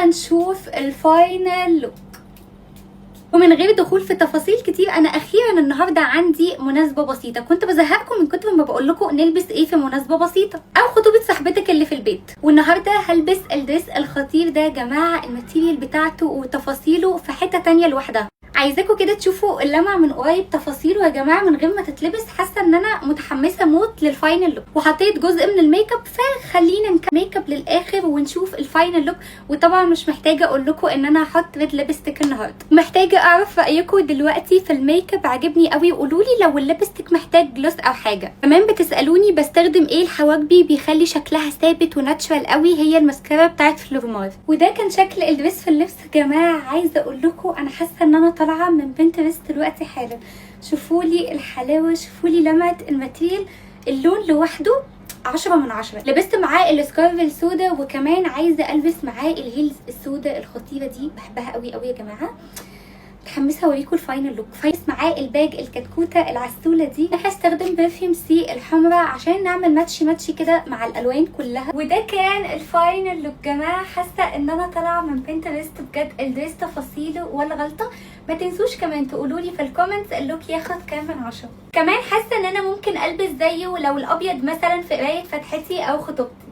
يلا نشوف الفاينل لوك. ومن غير دخول في تفاصيل كتير، انا اخيرا النهارده عندي مناسبه بسيطه. كنت بزهقكم من كتر ما بقول لكم نلبس ايه في مناسبه بسيطه او خطوبه صاحبتك اللي في البيت. والنهارده هلبس الدريس الخطير ده يا جماعه، الماتيريال بتاعته وتفاصيله في حته تانية لوحدها. عايزاكم كده تشوفوا اللمع من قريب، تفاصيله يا جماعه من غير ما تتلبس. حاسه ان انا متحمسه موت للفاينل لوك، وحطيت جزء من الميك اب، فخلينا نكمل ميك اب للاخر ونشوف الفاينل لوك. وطبعا مش محتاجه اقول لكم ان انا هحط ريد ليبستيك النهارده. محتاجه اعرف رايكم دلوقتي في الميك اب، عجبني قوي. قولوا لي لو الليبستيك محتاج جلوس او حاجه. كمان بتسالوني بستخدم ايه الحواجبي بيخلي شكلها ثابت وناتشرال قوي. هي الماسكارا بتاعت فلورمار. وده كان شكل الدريس في اللبس يا جماعه. عايزه اقول لكم انا حاسه ان انا طالعه من بنترست دلوقتي حالا. شوفوا لي الحلاوه، شوفوا لي لمعه الماتيريال، اللون لوحده 10 من 10. لبست معاه السكارف السودا، وكمان عايزه البس معاه الهيلز السودا الخطيره دي، بحبها قوي قوي يا جماعه. متحمسه اوريكم الفاينل لوك. فايس معاه الباج الكتكوته العسوله دي. هستخدم برفيوم سي الحمراء عشان نعمل ماتشي كده مع الالوان كلها. وده كان الفاينل لوك جماعه. حاسه ان انا طالعه من بنترست بجد. الدريس تفاصيله ولا غلطه. ما تنسوش كمان تقولوا لي في الكومنتس اللوك ياخد كام من 10. كمان حاسه ان انا ممكن البس زيه لو الابيض مثلا في قرايه فتحتي او خطوبتي.